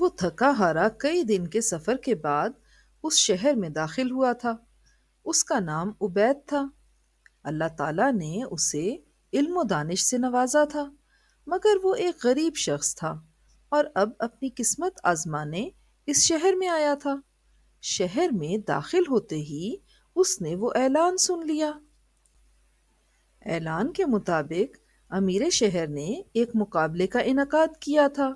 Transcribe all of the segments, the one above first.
وہ تھکا ہارا کئی دن کے سفر کے بعد اس شہر میں داخل ہوا تھا۔ اس کا نام عبید تھا۔ اللہ تعالیٰ نے اسے علم و دانش سے نوازا تھا، مگر وہ ایک غریب شخص تھا اور اب اپنی قسمت آزمانے اس شہر میں آیا تھا۔ شہر میں داخل ہوتے ہی اس نے وہ اعلان سن لیا۔ اعلان کے مطابق امیر شہر نے ایک مقابلے کا انعقاد کیا تھا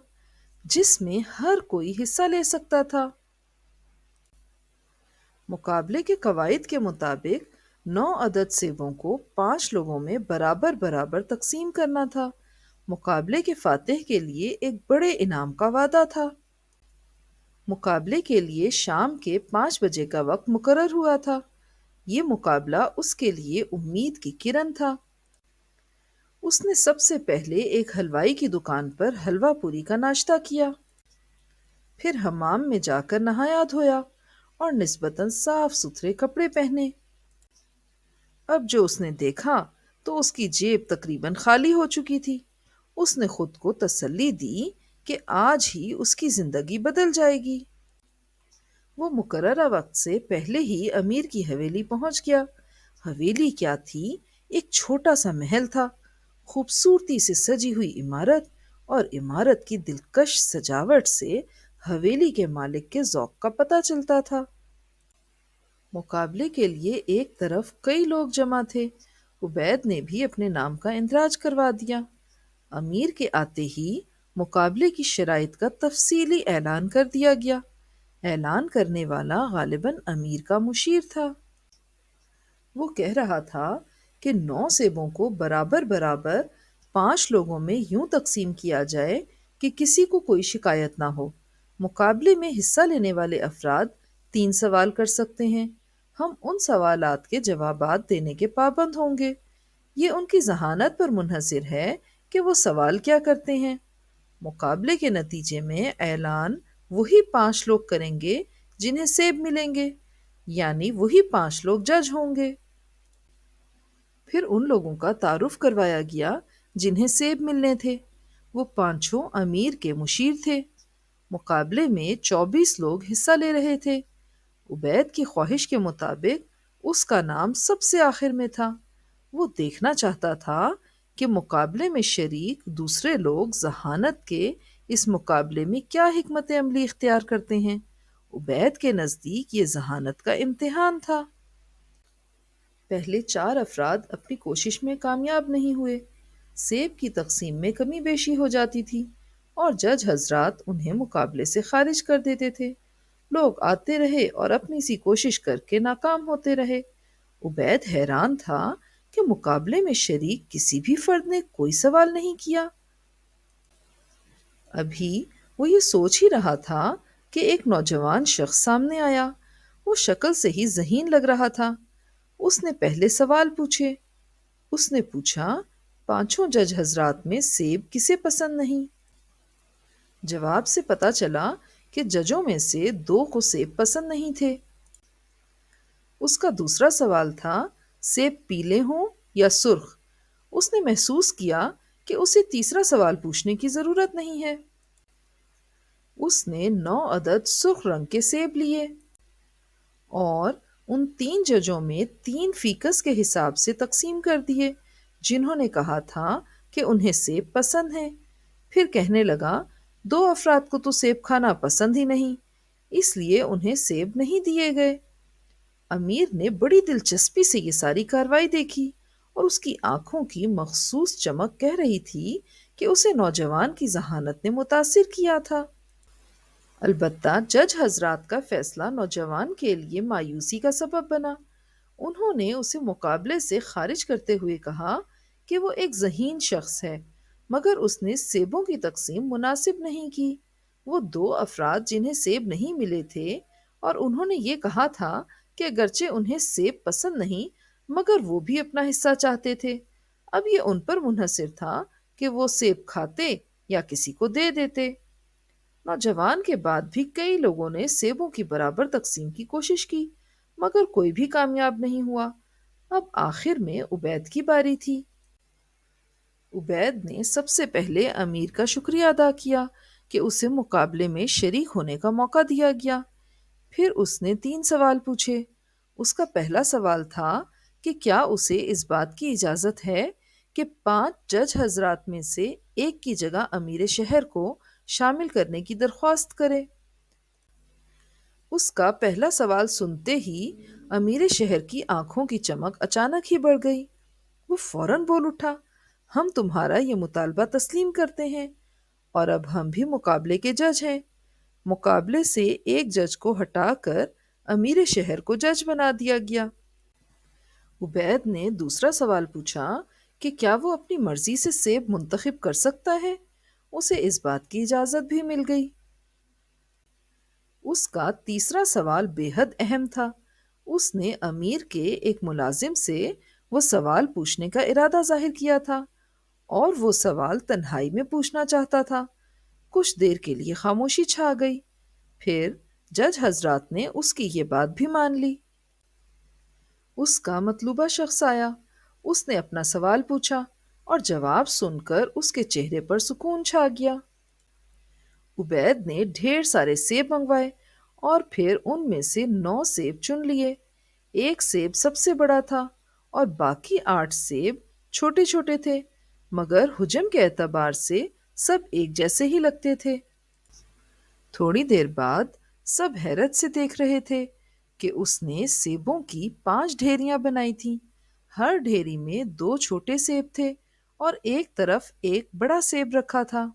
جس میں ہر کوئی حصہ لے سکتا تھا۔ مقابلے کے قواعد کے مطابق 9 عدد سیبوں کو 5 لوگوں میں برابر برابر تقسیم کرنا تھا۔ مقابلے کے فاتح کے لیے ایک بڑے انعام کا وعدہ تھا۔ مقابلے کے لیے شام کے 5 بجے کا وقت مقرر ہوا تھا۔ یہ مقابلہ اس کے لیے امید کی کرن تھا۔ اس نے سب سے پہلے ایک حلوائی کی دکان پر حلوہ پوری کا ناشتہ کیا، پھر حمام میں جا کر نہایا دھویا اور نسبتاً صاف ستھرے کپڑے پہنے۔ اب جو اس نے دیکھا تو اس کی جیب تقریباً خالی ہو چکی تھی۔ اس نے خود کو تسلی دی کہ آج ہی اس کی زندگی بدل جائے گی۔ وہ مقررہ وقت سے پہلے ہی امیر کی حویلی پہنچ گیا۔ حویلی کیا تھی؟ ایک چھوٹا سا محل تھا، خوبصورتی سے سجی ہوئی عمارت، اور عمارت کی دلکش سجاوٹ سے حویلی کے مالک کے ذوق کا پتہ چلتا تھا۔ مقابلے کے لیے ایک طرف کئی لوگ جمع تھے۔ عبید نے بھی اپنے نام کا اندراج کروا دیا۔ امیر کے آتے ہی مقابلے کی شرائط کا تفصیلی اعلان کر دیا گیا۔ اعلان کرنے والا غالباً امیر کا مشیر تھا۔ وہ کہہ رہا تھا کہ 9 سیبوں کو برابر برابر 5 لوگوں میں یوں تقسیم کیا جائے کہ کسی کو کوئی شکایت نہ ہو۔ مقابلے میں حصہ لینے والے افراد 3 سوال کر سکتے ہیں۔ ہم ان سوالات کے جوابات دینے کے پابند ہوں گے۔ یہ ان کی ذہانت پر منحصر ہے کہ وہ سوال کیا کرتے ہیں۔ مقابلے کے نتیجے میں اعلان وہی 5 لوگ کریں گے جنہیں سیب ملیں گے، یعنی وہی 5 لوگ جج ہوں گے۔ پھر ان لوگوں کا تعارف کروایا گیا جنہیں سیب ملنے تھے۔ وہ پانچوں امیر کے مشیر تھے۔ مقابلے میں 24 لوگ حصہ لے رہے تھے۔ عبید کی خواہش کے مطابق اس کا نام سب سے آخر میں تھا۔ وہ دیکھنا چاہتا تھا کہ مقابلے میں شریک دوسرے لوگ ذہانت کے اس مقابلے میں کیا حکمت عملی اختیار کرتے ہیں۔ عبید کے نزدیک یہ ذہانت کا امتحان تھا۔ پہلے 4 افراد اپنی کوشش میں کامیاب نہیں ہوئے۔ سیب کی تقسیم میں کمی بیشی ہو جاتی تھی اور جج حضرات انہیں مقابلے سے خارج کر دیتے تھے۔ لوگ آتے رہے اور اپنی سی کوشش کر کے ناکام ہوتے رہے۔ عبید حیران تھا کہ مقابلے میں شریک کسی بھی فرد نے کوئی سوال نہیں کیا۔ ابھی وہ یہ سوچ ہی رہا تھا کہ ایک نوجوان شخص سامنے آیا۔ وہ شکل سے ہی ذہین لگ رہا تھا۔ اس نے پہلے سوال پوچھے۔ اس نے پوچھا، 5 جج حضرات میں سیب کسے پسند نہیں؟ جواب سے پتا چلا کہ ججوں میں سے 2 کو سیب پسند نہیں تھے۔ اس کا دوسرا سوال تھا، سیب پیلے ہوں یا سرخ؟ اس نے محسوس کیا کہ اسے تیسرا سوال پوچھنے کی ضرورت نہیں ہے۔ اس نے 9 عدد سرخ رنگ کے سیب لیے اور ان 3 ججوں میں 3 فیکس کے حساب سے تقسیم کر دیے جنہوں نے کہا تھا کہ انہیں سیب پسند ہیں۔ پھر کہنے لگا، 2 افراد کو تو سیب کھانا پسند ہی نہیں، اس لیے انہیں سیب نہیں دیے گئے۔ امیر نے بڑی دلچسپی سے یہ ساری کاروائی دیکھی اور اس کی آنکھوں کی مخصوص چمک کہہ رہی تھی کہ اسے نوجوان کی ذہانت نے متاثر کیا تھا۔ البتہ جج حضرات کا فیصلہ نوجوان کے لیے مایوسی کا سبب بنا۔ انہوں نے اسے مقابلے سے خارج کرتے ہوئے کہا کہ وہ ایک ذہین شخص ہے، مگر اس نے سیبوں کی تقسیم مناسب نہیں کی۔ وہ 2 افراد جنہیں سیب نہیں ملے تھے اور انہوں نے یہ کہا تھا کہ اگرچہ انہیں سیب پسند نہیں مگر وہ بھی اپنا حصہ چاہتے تھے، اب یہ ان پر منحصر تھا کہ وہ سیب کھاتے یا کسی کو دے دیتے۔ نوجوان کے بعد بھی کئی لوگوں نے سیبوں کی برابر تقسیم کی کوشش کی مگر کوئی بھی کامیاب نہیں ہوا۔ اب آخر میں عبید کی باری تھی۔ عبید نے سب سے پہلے امیر کا شکریہ ادا کیا کہ اسے مقابلے میں شریک ہونے کا موقع دیا گیا۔ پھر اس نے 3 سوال پوچھے۔ اس کا پہلا سوال تھا کہ کیا اسے اس بات کی اجازت ہے کہ 5 جج حضرات میں سے ایک کی جگہ امیر شہر کو شامل کرنے کی درخواست کرے۔ اس کا پہلا سوال سنتے ہی امیر شہر کی آنکھوں کی چمک اچانک ہی بڑھ گئی۔ وہ فوراً بول اٹھا، ہم تمہارا یہ مطالبہ تسلیم کرتے ہیں، اور اب ہم بھی مقابلے کے جج ہیں۔ مقابلے سے ایک جج کو ہٹا کر امیر شہر کو جج بنا دیا گیا۔ عبید نے دوسرا سوال پوچھا کہ کیا وہ اپنی مرضی سے سیب منتخب کر سکتا ہے۔ اسے اس بات کی اجازت بھی مل گئی۔ اس کا تیسرا سوال بے حد اہم تھا۔ اس نے امیر کے ایک ملازم سے وہ سوال پوچھنے کا ارادہ ظاہر کیا تھا، اور وہ سوال تنہائی میں پوچھنا چاہتا تھا۔ کچھ دیر کے لیے خاموشی چھا گئی۔ پھر جج حضرات نے اس کی یہ بات بھی مان لی۔ اس کا مطلوبہ شخص آیا۔ اس نے اپنا سوال پوچھا، اور جواب سن کر اس کے چہرے پر سکون چھا گیا۔ عبید نے ڈھیر سارے سیب منگوائے، اور پھر ان میں سے 9 سیب چن لیے۔ ایک سیب سب سے بڑا تھا، اور باقی 8 سیب چھوٹے چھوٹے تھے، مگر حجم کے اعتبار سے سب ایک جیسے ہی لگتے تھے۔ تھوڑی دیر بعد سب حیرت سے دیکھ رہے تھے کہ اس نے سیبوں کی 5 ڈھیریاں بنائی تھیں۔ ہر ڈھیری میں 2 چھوٹے سیب تھے، اور ایک طرف ایک بڑا سیب رکھا تھا۔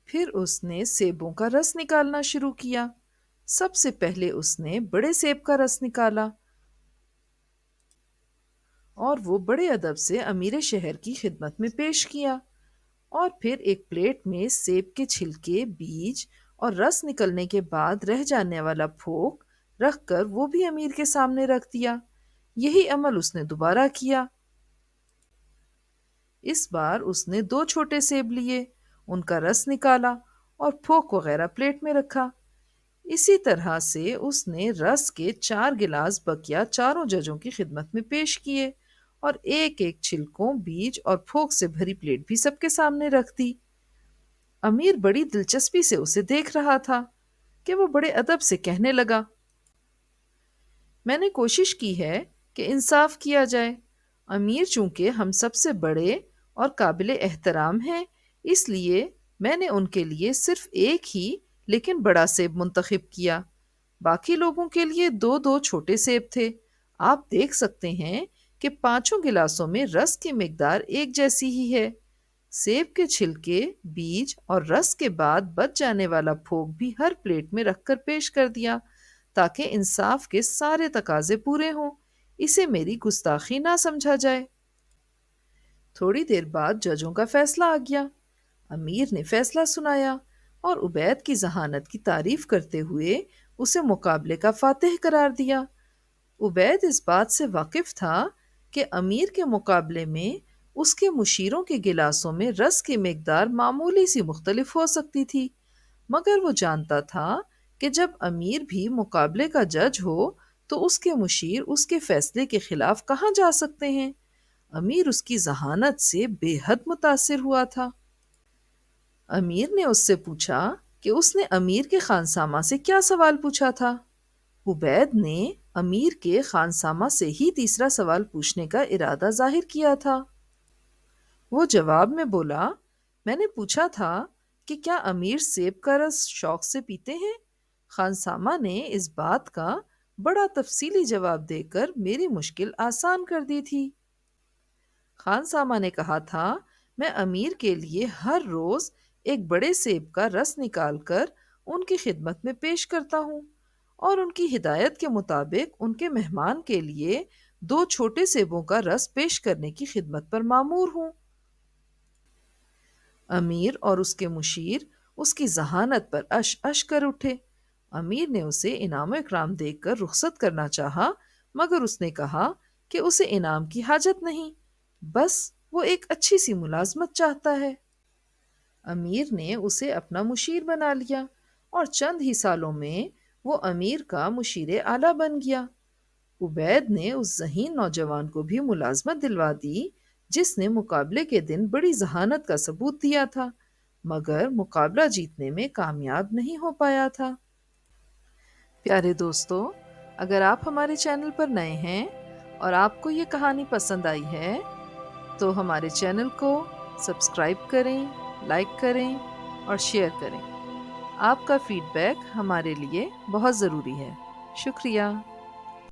پھر اس نے سیبوں کا رس نکالنا شروع کیا۔ سب سے پہلے اس نے بڑے سیب کا رس نکالا، اور وہ بڑے ادب سے امیر شہر کی خدمت میں پیش کیا۔ اور پھر ایک پلیٹ میں سیب کے چھلکے، بیج اور رس نکلنے کے بعد رہ جانے والا پھوک رکھ کر وہ بھی امیر کے سامنے رکھ دیا۔ یہی عمل اس نے دوبارہ کیا۔ اس بار اس نے 2 چھوٹے سیب لیے، ان کا رس نکالا اور پھوک وغیرہ پلیٹ میں رکھا۔ اسی طرح سے اس نے رس کے 4 گلاس بقیہ چاروں ججوں کی خدمت میں پیش کیے، اور ایک ایک چھلکوں، بیج اور پھوک سے بھری پلیٹ بھی سب کے سامنے رکھ دی۔ امیر بڑی دلچسپی سے اسے دیکھ رہا تھا کہ وہ بڑے ادب سے کہنے لگا، میں نے کوشش کی ہے کہ انصاف کیا جائے۔ امیر چونکہ ہم سب سے بڑے اور قابل احترام ہیں، اس لیے میں نے ان کے لیے صرف ایک ہی لیکن بڑا سیب منتخب کیا۔ باقی لوگوں کے لیے 2 چھوٹے سیب تھے۔ آپ دیکھ سکتے ہیں کہ 5 گلاسوں میں رس کی مقدار ایک جیسی ہی ہے۔ سیب کے چھلکے، بیج اور رس کے بعد بچ جانے والا پھوک بھی ہر پلیٹ میں رکھ کر پیش کر دیا، تاکہ انصاف کے سارے تقاضے پورے ہوں۔ اسے میری گستاخی نہ سمجھا جائے۔ تھوڑی دیر بعد ججوں کا فیصلہ آ گیا۔ امیر نے فیصلہ سنایا، اور عبید کی ذہانت کی تعریف کرتے ہوئے اسے مقابلے کا فاتح قرار دیا۔ عبید اس بات سے واقف تھا کہ امیر کے مقابلے میں اس کے مشیروں کے گلاسوں میں رس کی مقدار معمولی سی مختلف ہو سکتی تھی، مگر وہ جانتا تھا کہ جب امیر بھی مقابلے کا جج ہو تو اس کے مشیر اس کے فیصلے کے خلاف کہاں جا سکتے ہیں۔ امیر اس کی ذہانت سے بے حد متاثر ہوا تھا۔ امیر نے اس سے پوچھا کہ اس نے امیر کے خانسامہ سے کیا سوال پوچھا تھا۔ عبید نے امیر کے خانسامہ سے ہی تیسرا سوال پوچھنے کا ارادہ ظاہر کیا تھا۔ وہ جواب میں بولا، میں نے پوچھا تھا کہ کیا امیر سیب کا رس شوق سے پیتے ہیں؟ خانسامہ نے اس بات کا بڑا تفصیلی جواب دے کر میری مشکل آسان کر دی تھی۔ خانسامہ نے کہا تھا، میں امیر کے لیے ہر روز ایک بڑے سیب کا رس نکال کر ان کی خدمت میں پیش کرتا ہوں، اور ان کی ہدایت کے مطابق ان کے مہمان کے لیے 2 چھوٹے سیبوں کا رس پیش کرنے کی خدمت پر مامور ہوں۔ امیر اور اس کے مشیر اس کی ذہانت پر اش اش کر اٹھے۔ امیر نے اسے انعام و اکرام دے کر رخصت کرنا چاہا، مگر اس نے کہا کہ اسے انعام کی حاجت نہیں، بس وہ ایک اچھی سی ملازمت چاہتا ہے۔ امیر نے اسے اپنا مشیر بنا لیا، اور چند ہی سالوں میں وہ امیر کا مشیر اعلیٰ بن گیا۔ عبید نے اس ذہین نوجوان کو بھی ملازمت دلوا دی جس نے مقابلے کے دن بڑی ذہانت کا ثبوت دیا تھا، مگر مقابلہ جیتنے میں کامیاب نہیں ہو پایا تھا۔ پیارے دوستو، اگر آپ ہمارے چینل پر نئے ہیں اور آپ کو یہ کہانی پسند آئی ہے تو ہمارے چینل کو سبسکرائب کریں، لائک کریں اور شیئر کریں۔ آپ کا فیڈ بیک ہمارے لیے بہت ضروری ہے۔ شکریہ۔